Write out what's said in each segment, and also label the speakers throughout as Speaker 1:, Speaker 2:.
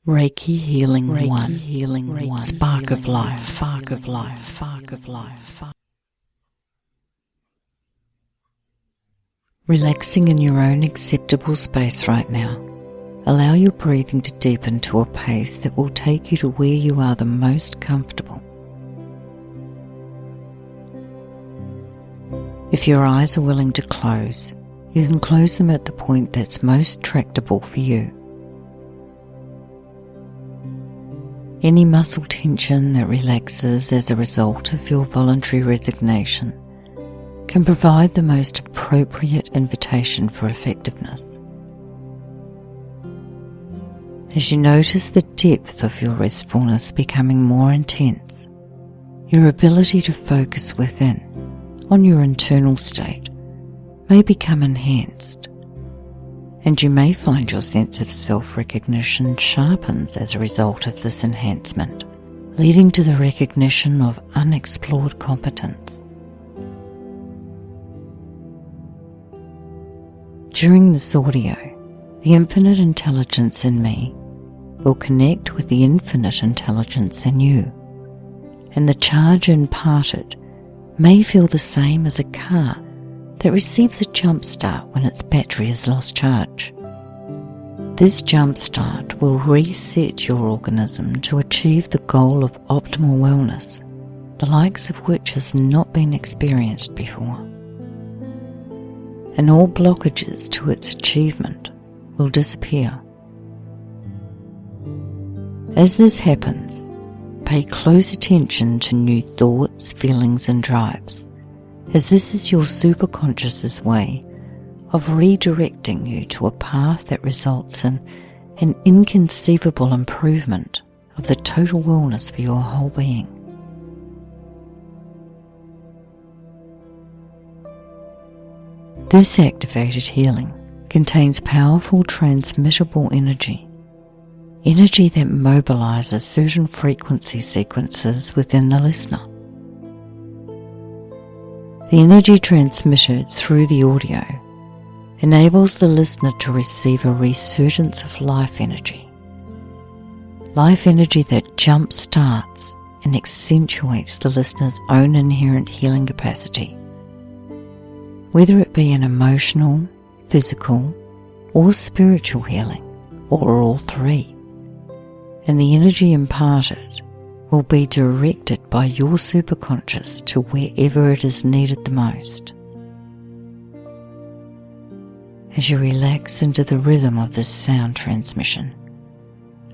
Speaker 1: Reiki healing one.
Speaker 2: Spark of life.
Speaker 1: Relaxing in your own acceptable space right now. Allow your breathing to deepen to a pace that will take you to where you are the most comfortable. If your eyes are willing to close, you can close them at the point that's most tractable for you. Any muscle tension that relaxes as a result of your voluntary resignation can provide the most appropriate invitation for effectiveness. As you notice the depth of your restfulness becoming more intense, your ability to focus within on your internal state may become enhanced, and you may find your sense of self-recognition sharpens as a result of this enhancement, leading to the recognition of unexplored competence. During this audio, the infinite intelligence in me will connect with the infinite intelligence in you, and the charge imparted may feel the same as a car that receives a jump start when its battery has lost charge. This jump start will reset your organism to achieve the goal of optimal wellness, the likes of which has not been experienced before. And all blockages to its achievement will disappear. As this happens, pay close attention to new thoughts, feelings and drives, as this is your superconscious's way of redirecting you to a path that results in an inconceivable improvement of the total wellness for your whole being. This activated healing contains powerful transmittable energy that mobilizes certain frequency sequences within the listener. The energy transmitted through the audio enables the listener to receive a resurgence of life energy that jump-starts and accentuates the listener's own inherent healing capacity, whether it be an emotional, physical, or spiritual healing, or all three. And the energy imparted will be directed by your superconscious to wherever it is needed the most. As you relax into the rhythm of this sound transmission,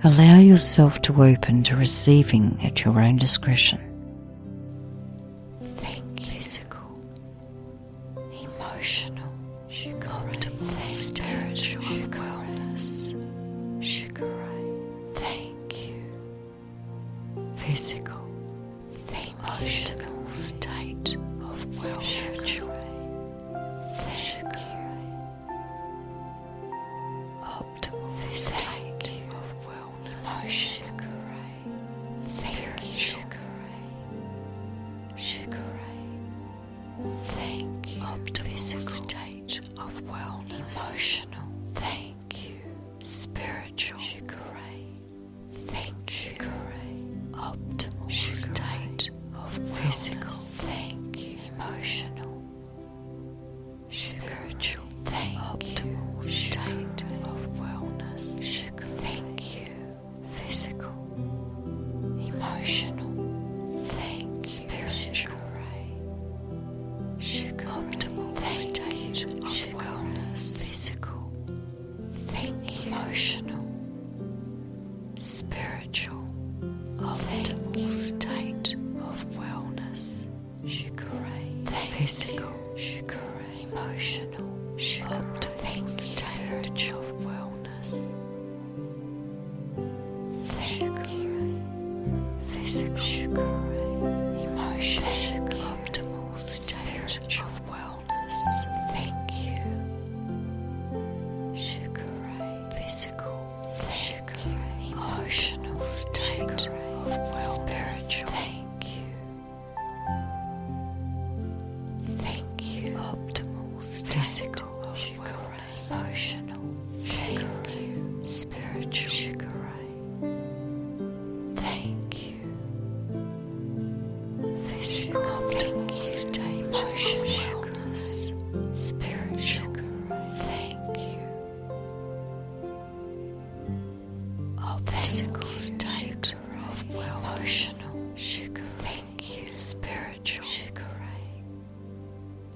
Speaker 1: allow yourself to open to receiving at your own discretion. Physical, emotional, optimal state of wellness. Physical, emotional state of wellness. Optimal state of wellness. Spiritual. Thank you. Optimal state of wellness. Emotional. Thank you. Spiritual. Thank you. Optimal state of physical. Thank you. Emotional. Spiritual. Thank you. Optimal state of wellness. Thank you. Physical. Emotional. Thank you. Spiritual. Optimal state of wellness. Physical. Thank you. Emotional. Spiritual. Optimal state of wellness. Physical. Emotional. Optimal state of wellness. Thank you. Physical. Emotional. Optimal state of wellness. Thank you. Physical. Emotional state of wellness. Thank you. Thank you. Optimal state of wellness. Emotional. state of emotional, thank you, spiritual,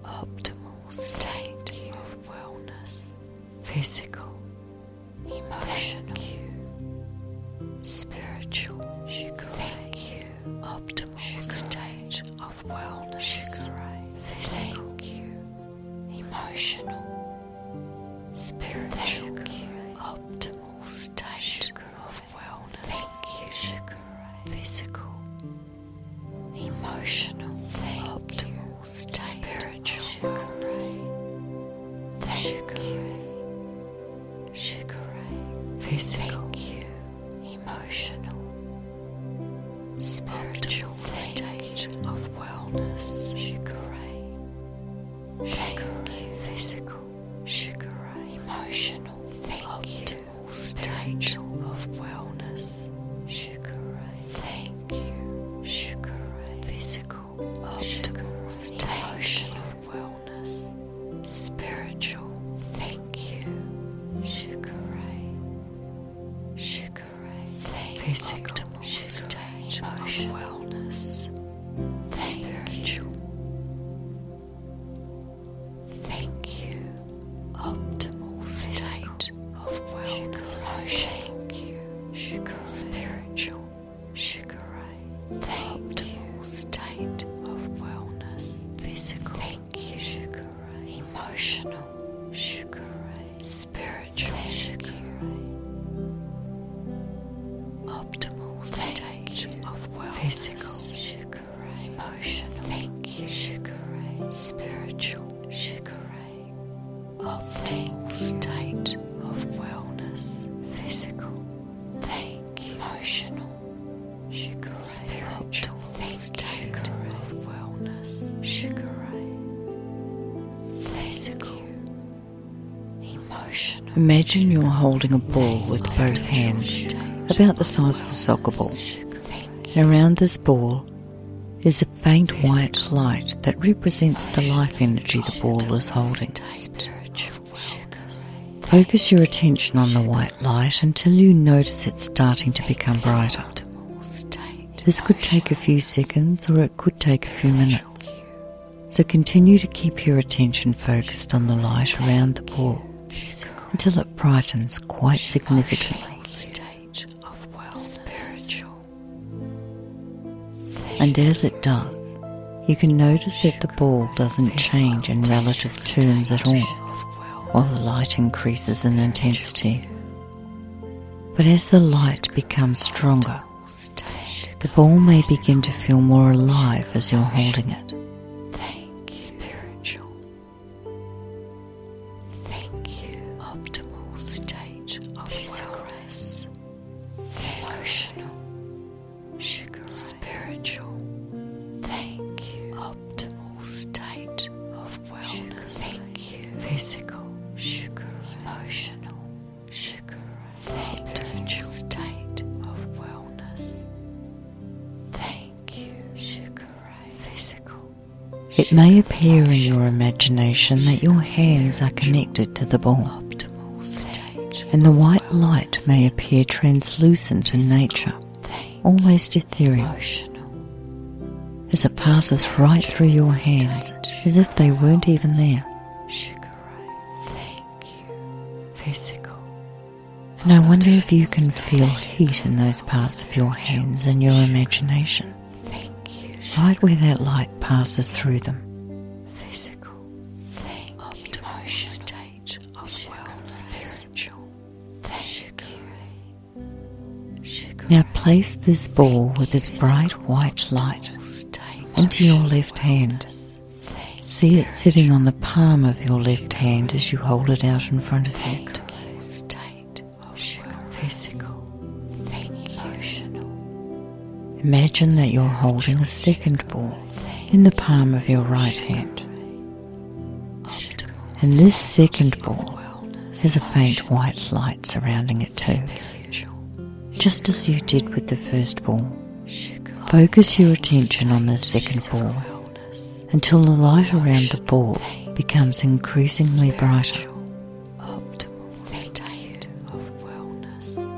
Speaker 1: optimal state of wellness, physical, emotional, spiritual, thank you, optimal state of wellness, physical, emotional, spiritual, optimal state of wellness, physical, emotional, optimal state, spiritual wellness, physical, emotional, spiritual state of wellness, physical, emotional, optimal state of wellness, thank you, physical, optimal state of wellness, spiritual, thank you, physical, state of wellness, spiritual, thank you, optimal state of wellness, thank you, spiritual, optimal state of wellness, physical, thank you, emotional, spiritual, optimal state of wellness, physical, emotional, thank you, spiritual, optimal state of wellness, physical, thank you, emotional, spiritual, state of wellness, physical, emotional. Imagine you're holding a ball with both hands, about the size of a soccer ball. And around this ball is a faint white light that represents the life energy the ball is holding. Focus your attention on the white light until you notice it starting to become brighter. This could take a few seconds or it could take a few minutes. So continue to keep your attention focused on the light around the ball until it brightens quite significantly. And as it does, you can notice that the ball doesn't change in relative terms at all, while the light increases in intensity. But as the light becomes stronger, the ball may begin to feel more alive as you're holding it. Optimal state of wellness, emotional, spiritual. Thank you. Optimal state of wellness. Thank you. Physical, emotional, spiritual state of wellness. Thank you. Physical. It may appear in your imagination that your hands are connected to the ball, and the white light may appear translucent in nature, almost ethereal, as it passes right through your hands as if they weren't even there. Physical. And I wonder if you can feel heat in those parts of your hands in your imagination, right where that light passes through them. Physical. Optimal state of wellness. Spiritual. Now place this ball with its bright white light into your left hand. See it sitting on the palm of your left hand as you hold it out in front of you. Physical. Emotional. Imagine that you're holding a second ball in the palm of your right hand. And this second ball has a faint white light surrounding it too, just as you did with the first ball. Focus your attention on this second ball until the light around the ball becomes increasingly brighter. Optimal state of wellness.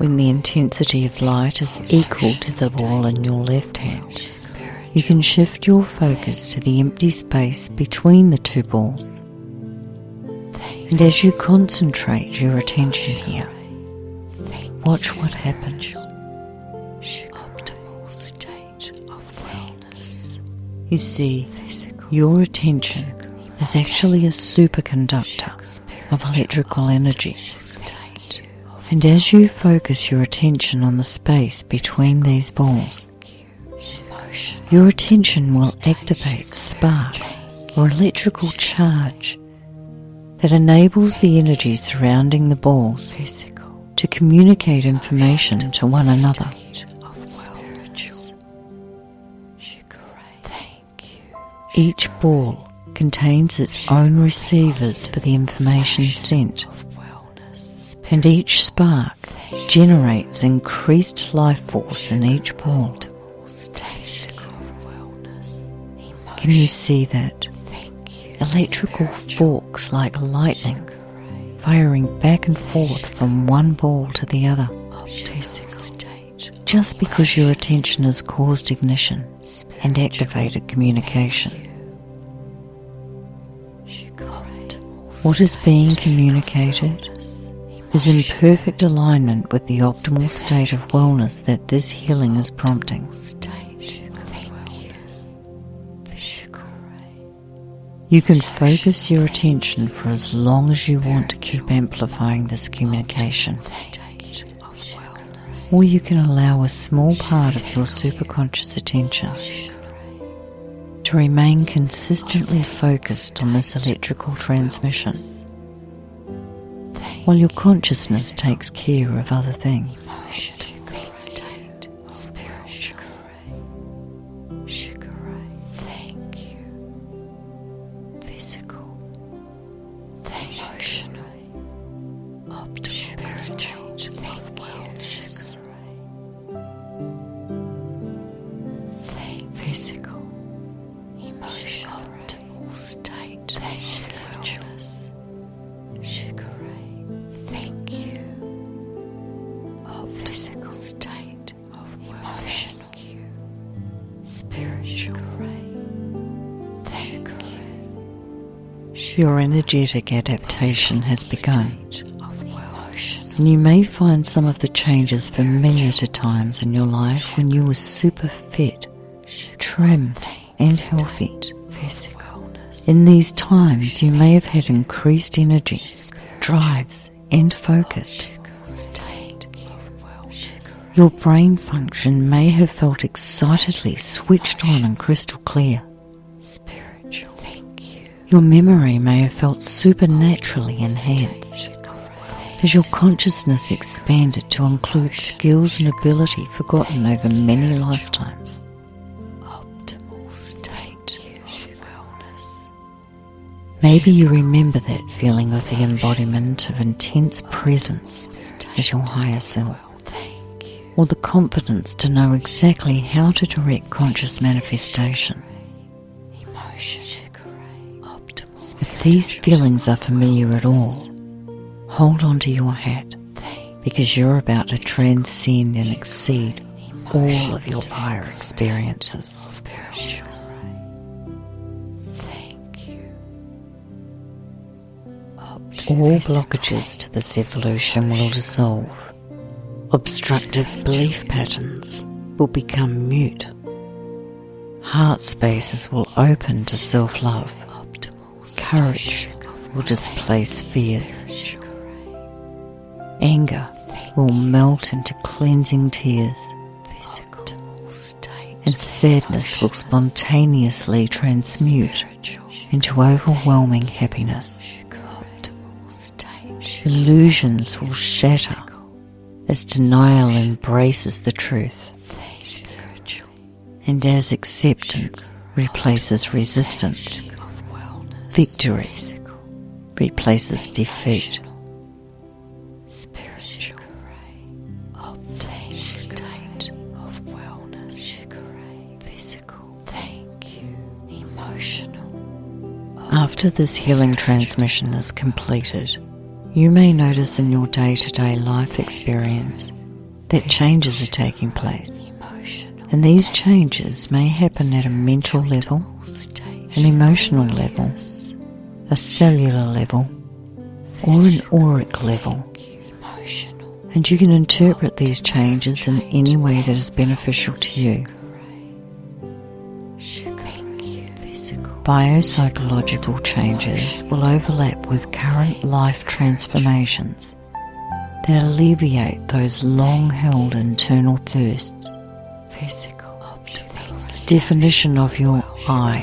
Speaker 1: When the intensity of light is equal to the ball in your left hand, you can shift your focus to the empty space between the two balls. And as you concentrate your attention here, watch what happens.
Speaker 2: Optimal state of wellness.
Speaker 1: You see, your attention is actually a superconductor of electrical energy. And as you focus your attention on the space between these balls, your attention will activate spark or electrical charge that enables the energy surrounding the balls to communicate information to one another. Each ball contains its own receivers for the information sent, and each spark generates increased life force in each ball. Can you see that? Electrical forks like lightning firing back and forth from one ball to the other. Just because your attention has caused ignition and activated communication. What is being communicated is in perfect alignment with the optimal state of wellness that this healing is prompting. You can focus your attention for as long as you want to keep amplifying this communication. Or you can allow a small part of your superconscious attention to remain consistently focused on this electrical transmission, while your consciousness takes care of other things. Your energetic adaptation has begun, and you may find some of the changes familiar to times in your life when you were super fit, trim, and healthy. In these times, you may have had increased energy, drives, and focus. Your brain function may have felt excitedly switched on and crystal clear. Your memory may have felt supernaturally enhanced as your consciousness expanded to include skills and ability forgotten over many lifetimes. Maybe you remember that feeling of the embodiment of intense presence as your higher self, or the confidence to know exactly how to direct conscious manifestation. If these feelings are familiar at all, hold on to your hat, because you're about to transcend and exceed all of your prior experiences. All blockages to this evolution will dissolve. Obstructive belief patterns will become mute. Heart spaces will open to self-love. Courage will displace fears. Anger will melt into cleansing tears. And sadness will spontaneously transmute into overwhelming happiness. Illusions will shatter as denial embraces the truth, and as acceptance replaces resistance, victory replaces defeat. After this healing transmission is completed, you may notice in your day-to-day life experience that changes are taking place. And these changes may happen at a mental level, an emotional level, a cellular level, or an auric level. And you can interpret these changes in any way that is beneficial to you. Biopsychological changes will overlap with current life transformations that alleviate those long-held internal thirsts. The definition of your I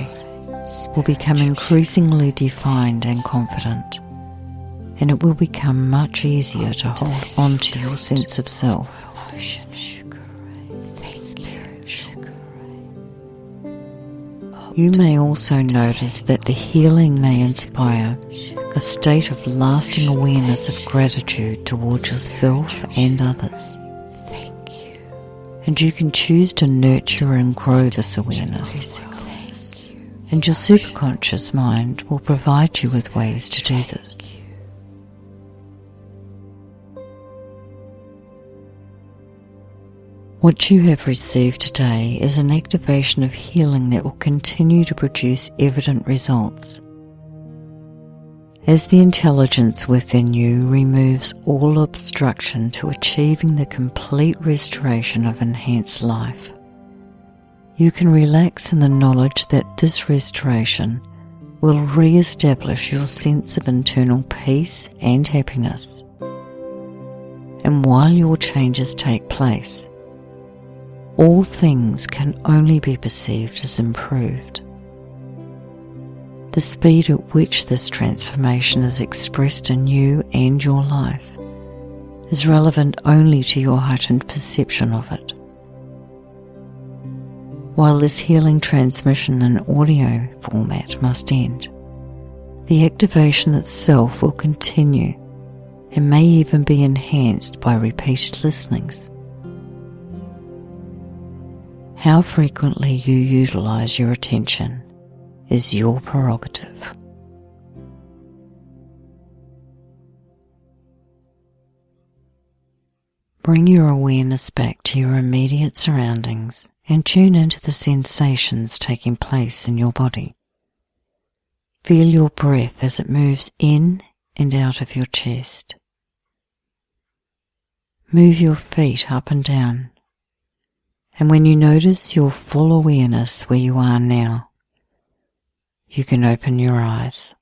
Speaker 1: will become increasingly defined and confident, and it will become much easier to hold on to your sense of self. You may also notice that the healing may inspire a state of lasting awareness of gratitude towards yourself and others. And you can choose to nurture and grow this awareness. And your superconscious mind will provide you with ways to do this. What you have received today is an activation of healing that will continue to produce evident results. As the intelligence within you removes all obstruction to achieving the complete restoration of enhanced life, you can relax in the knowledge that this restoration will re-establish your sense of internal peace and happiness. And while your changes take place, all things can only be perceived as improved. The speed at which this transformation is expressed in you and your life is relevant only to your heightened perception of it. While this healing transmission in audio format must end, the activation itself will continue and may even be enhanced by repeated listenings. How frequently you utilize your attention is your prerogative. Bring your awareness back to your immediate surroundings and tune into the sensations taking place in your body. Feel your breath as it moves in and out of your chest. Move your feet up and down. And when you notice your full awareness where you are now, you can open your eyes.